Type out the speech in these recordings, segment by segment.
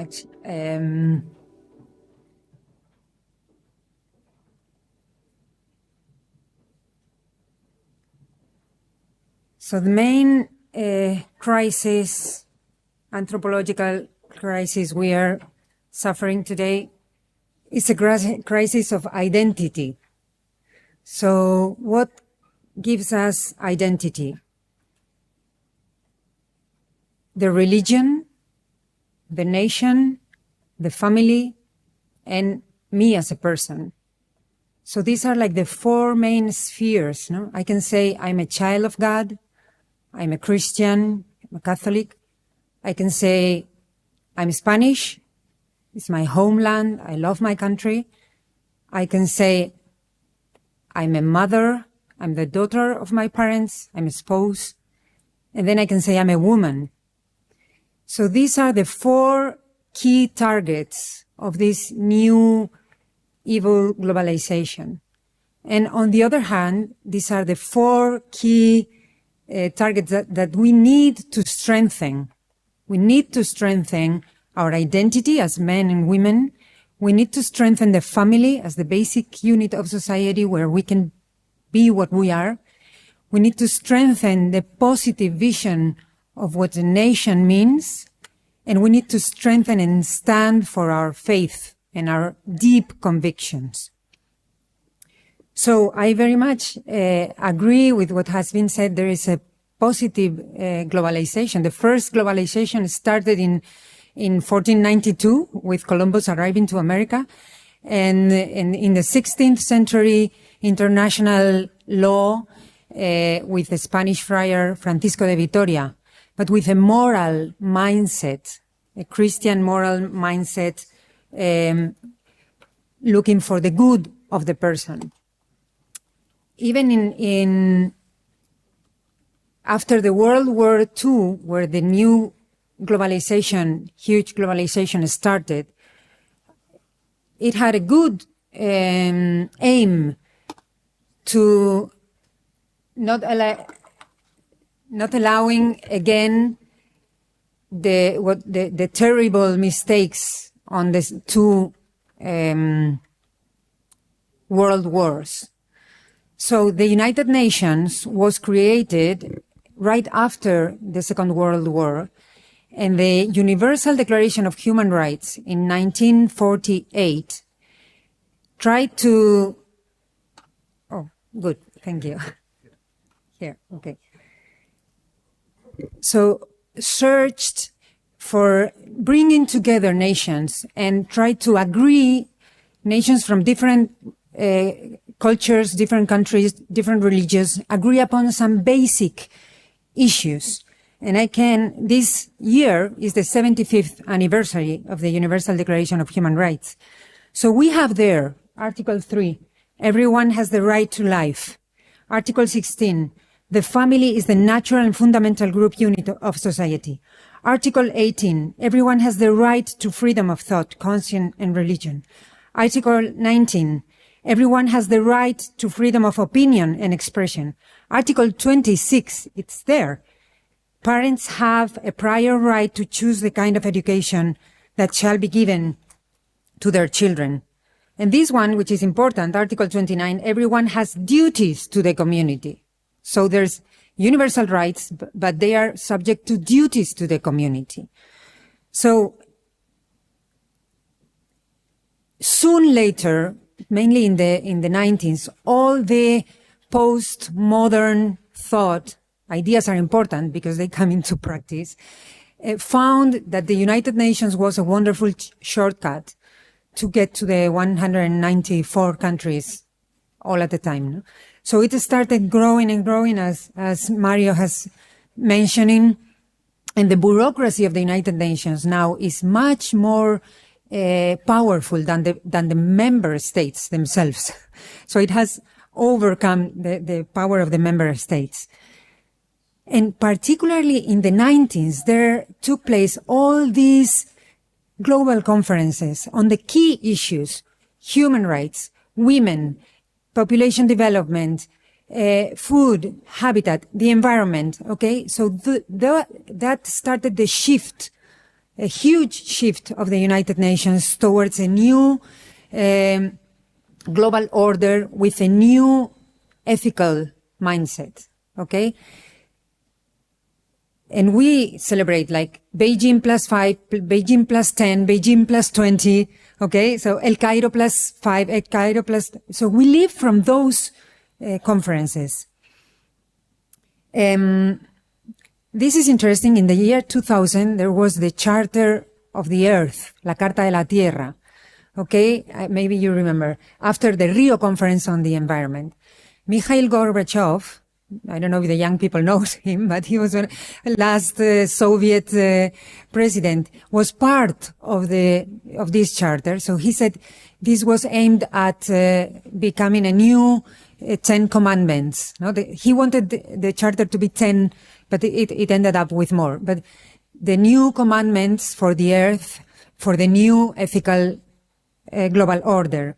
much. So the main crisis, anthropological crisis we are suffering today is a crisis of identity. So what gives us identity? The religion, the nation, the family, and me as a person. So these are like the four main spheres, no? I can say I'm a child of God, I'm a Christian, I'm a Catholic. I can say I'm Spanish, it's my homeland, I love my country. I can say I'm a mother, I'm the daughter of my parents, I'm a spouse. And then I can say I'm a woman. So these are the four key targets of this new evil globalization. And on the other hand, these are the four key targets that we need to strengthen. We need to strengthen our identity as men and women. We need to strengthen the family as the basic unit of society where we can be what we are. We need to strengthen the positive vision of what a nation means. And we need to strengthen and stand for our faith and our deep convictions. So I very much agree with what has been said. There is a positive globalization. The first globalization started in 1492 with Columbus arriving to America. And in the 16th century, international law with the Spanish friar Francisco de Vitoria, but with a moral mindset, a Christian moral mindset, looking for the good of the person. Even in after the World War II, where the new globalization, huge globalization started, it had a good aim to not allowing again the terrible mistakes on the two world wars. So the United Nations was created right after the Second World War, and the Universal Declaration of Human Rights in 1948 tried to, oh, good, thank you. Here, okay. So searched for bringing together nations and tried to agree, nations from different cultures, different countries, different religions, agree upon some basic issues. And this year is the 75th anniversary of the Universal Declaration of Human Rights. So we have there, Article 3, everyone has the right to life. Article 16, the family is the natural and fundamental group unit of society. Article 18, everyone has the right to freedom of thought, conscience, and religion. Article 19, everyone has the right to freedom of opinion and expression. Article 26, it's there. Parents have a prior right to choose the kind of education that shall be given to their children. And this one, which is important, Article 29, everyone has duties to the community. So there's universal rights, but they are subject to duties to the community. So soon later, mainly in the 90s, all the post-modern thought, ideas are important because they come into practice, found that the United Nations was a wonderful shortcut to get to the 194 countries all at a time. No? So it started growing and growing, as Mario has mentioning, and the bureaucracy of the United Nations now is much more powerful than the member states themselves. So it has overcome the power of the member states. And particularly in the 90s, there took place all these global conferences on the key issues: human rights, women, population development, food, habitat, the environment. Okay, so that started the shift a huge shift of the United Nations towards a new global order with a new ethical mindset, okay? And we celebrate like Beijing +5, Beijing +10, Beijing +20, okay? So El Cairo +5, El Cairo so we live from those conferences. This is interesting. In the year 2000, there was the Charter of the Earth, la Carta de la Tierra, okay? Maybe you remember, after the Rio Conference on the Environment. Mikhail Gorbachev, I don't know if the young people know him, but he was the last Soviet president, was part of this charter. So he said this was aimed at becoming a new 10 commandments. No? He wanted the charter to be 10, but it ended up with more. But the new commandments for the earth, for the new ethical global order.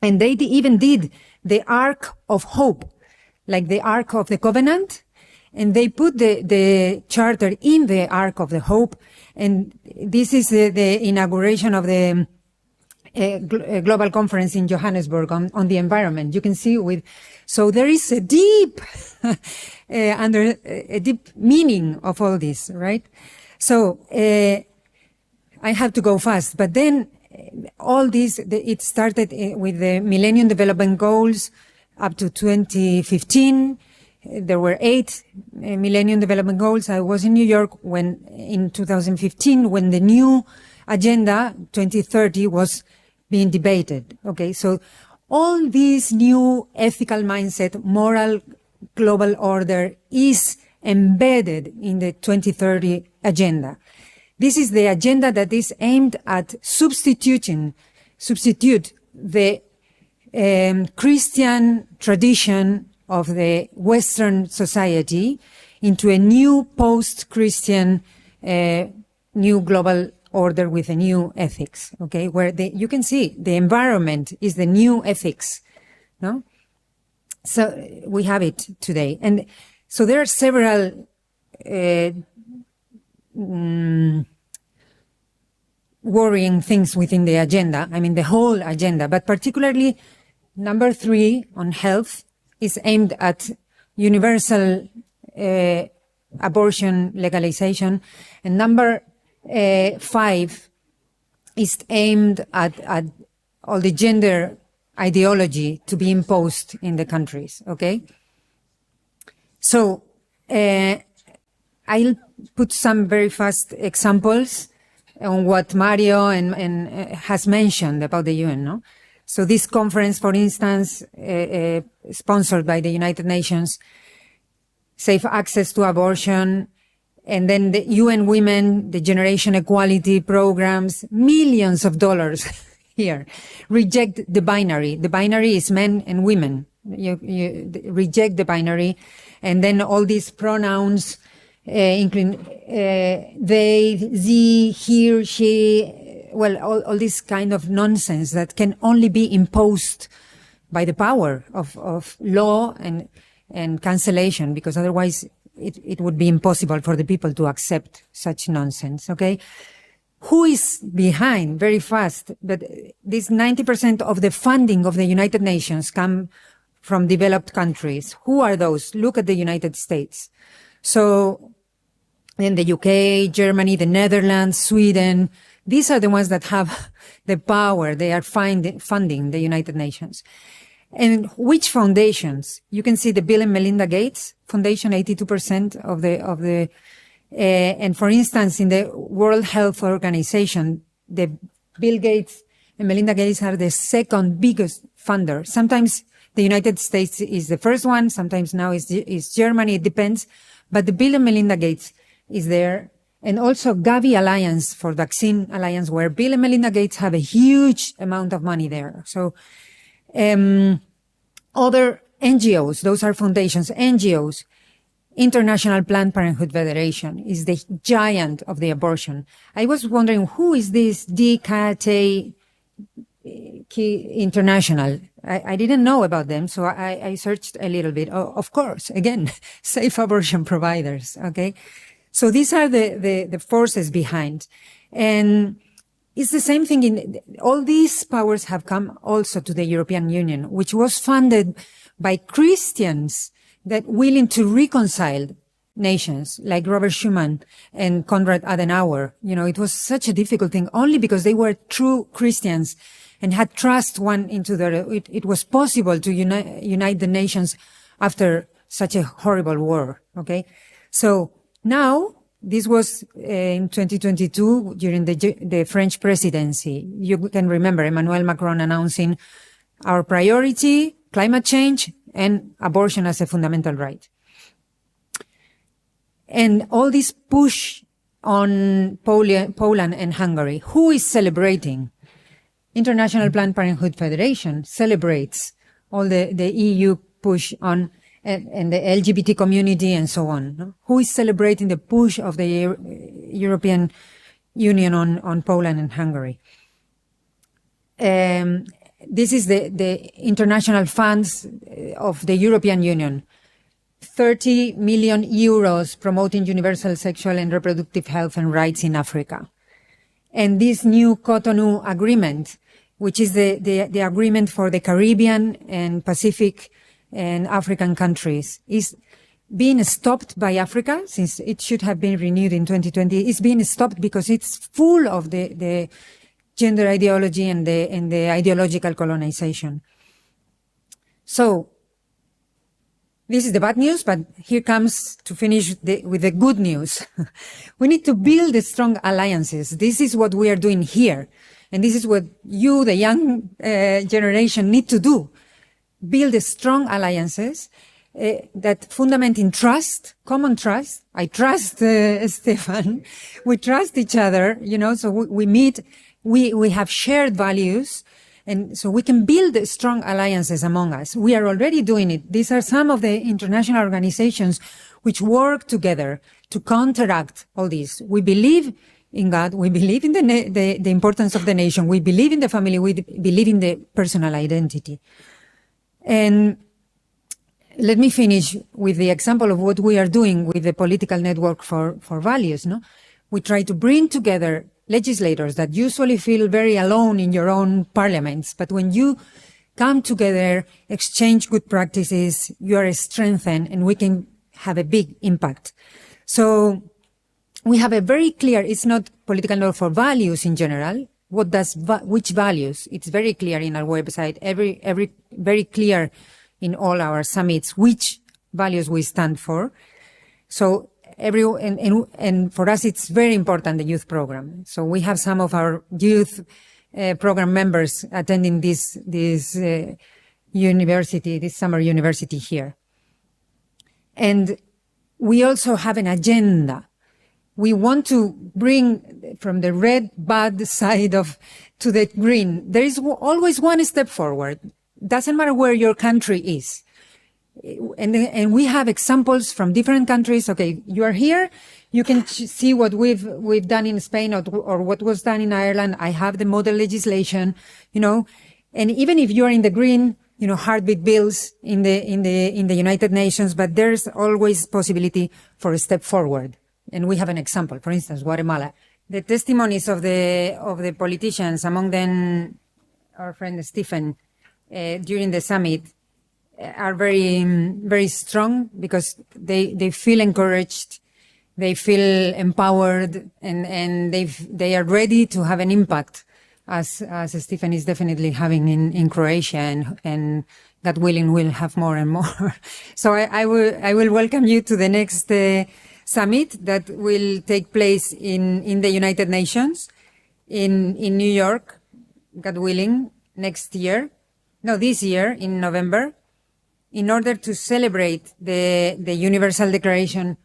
And they even did the Ark of Hope, like the Ark of the Covenant, and they put the charter in the Ark of the Hope, and this is the inauguration of the global conference in Johannesburg on the environment. You can see so there is a deep, a deep meaning of all this, right? So, I have to go fast, but then all this, it started with the Millennium Development Goals up to 2015. There were 8 Millennium Development Goals. I was in New York in 2015, when the new Agenda 2030 was being debated. Okay, so all this new ethical mindset, moral global order is embedded in the 2030 agenda. This is the agenda that is aimed at substitute the Christian tradition of the Western society into a new post-Christian new global order with a new ethics, okay, where you can see the environment is the new ethics, no? So we have it today. And so there are several worrying things within the agenda, I mean the whole agenda, but particularly number 3 on health is aimed at universal abortion legalization, and number 5 is aimed at all the gender ideology to be imposed in the countries, okay? So I'll put some very fast examples on what Mario and has mentioned about the UN, no? So this conference, for instance, sponsored by the United Nations, safe access to abortion, and then the UN Women, the Generation Equality programs, millions of dollars here. Reject the binary. The binary is men and women. You reject the binary. And then all these pronouns, including they, they, he, she, well, all this kind of nonsense that can only be imposed by the power of law and cancellation, because otherwise it would be impossible for the people to accept such nonsense, okay? Who is behind, very fast, but this 90% of the funding of the United Nations come from developed countries. Who are those? Look at the United States. So in the UK, Germany, the Netherlands, Sweden, these are the ones that have the power. They are funding the United Nations. And which foundations? You can see the Bill and Melinda Gates Foundation, 82% of the and for instance, in the World Health Organization, the Bill Gates and Melinda Gates are the second biggest funder. Sometimes the United States is the first one, sometimes now is Germany, it depends. But the Bill and Melinda Gates is there. And also Gavi Alliance for Vaccine Alliance, where Bill and Melinda Gates have a huge amount of money there. So, other NGOs, those are foundations, NGOs. International Planned Parenthood Federation is the giant of the abortion. I was wondering, who is this DKT International? I didn't know about them, so I searched a little bit. Oh, of course, again, safe abortion providers, okay? So these are the forces behind. And it's the same thing all these powers have come also to the European Union, which was funded by Christians that willing to reconcile nations, like Robert Schuman and Konrad Adenauer. It was such a difficult thing only because they were true Christians and had trust one into the other. It was possible to unite the nations after such a horrible war. Okay. So now, this was in 2022 during the French presidency. You can remember Emmanuel Macron announcing our priority, climate change, and abortion as a fundamental right. And all this push on Poland and Hungary. Who is celebrating? International Planned Parenthood Federation celebrates all the EU push on and the LGBT community and so on. No? Who is celebrating the push of the European Union on Poland and Hungary? This is the international funds of the European Union. 30 million euros promoting universal sexual and reproductive health and rights in Africa. And this new Cotonou agreement, which is the agreement for the Caribbean and Pacific and African countries, is being stopped by Africa, since it should have been renewed in 2020. It's being stopped because it's full of the gender ideology and the ideological colonization. So this is the bad news, but here comes to finish with the good news. We need to build strong alliances. This is what we are doing here. And this is what you, the young generation, need to do. Build strong alliances that fundament in trust, common trust. I trust Stefan. We trust each other, so we meet, we have shared values, and so we can build strong alliances among us. We are already doing it. These are some of the international organizations which work together to counteract all this. We believe in God. We believe in the importance of the nation. We believe in the family. We believe in the personal identity. And let me finish with the example of what we are doing with the political network for values. No, we try to bring together legislators that usually feel very alone in your own parliaments, but when you come together, exchange good practices, you are strengthened, and we can have a big impact. So we have a very clear. It's not political network for values in general. Which values? It's very clear in our website, very clear in all our summits, which values we stand for. So and for us, it's very important, the youth program. So we have some of our youth program members attending this university, this summer university here. And we also have an agenda. We want to bring from the red bad side to the green. There is always one step forward. Doesn't matter where your country is. And we have examples from different countries. Okay, you are here. You can see what we've done in Spain or what was done in Ireland. I have the model legislation, and even if you are in the green, heartbeat bills in the United Nations, but there's always possibility for a step forward. And we have an example, for instance, Guatemala. The testimonies of the politicians, among them our friend Stephen, during the summit, are very, very strong because they feel encouraged, they feel empowered, and they are ready to have an impact, as Stephen is definitely having in Croatia, and God willing, we'll have more and more. So I will welcome you to the next summit that will take place in the United Nations in New York, God willing, this year in November, in order to celebrate the Universal Declaration,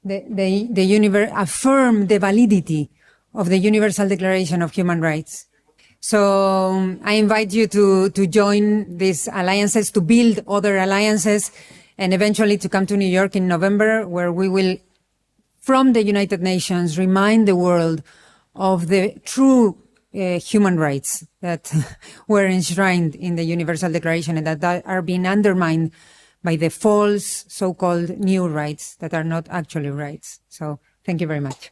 affirm the validity of the Universal Declaration of Human Rights. So I invite you to join these alliances, to build other alliances, and eventually to come to New York in November, where we will, from the United Nations, remind the world of the true human rights that were enshrined in the Universal Declaration and that are being undermined by the false so-called new rights that are not actually rights. So thank you very much.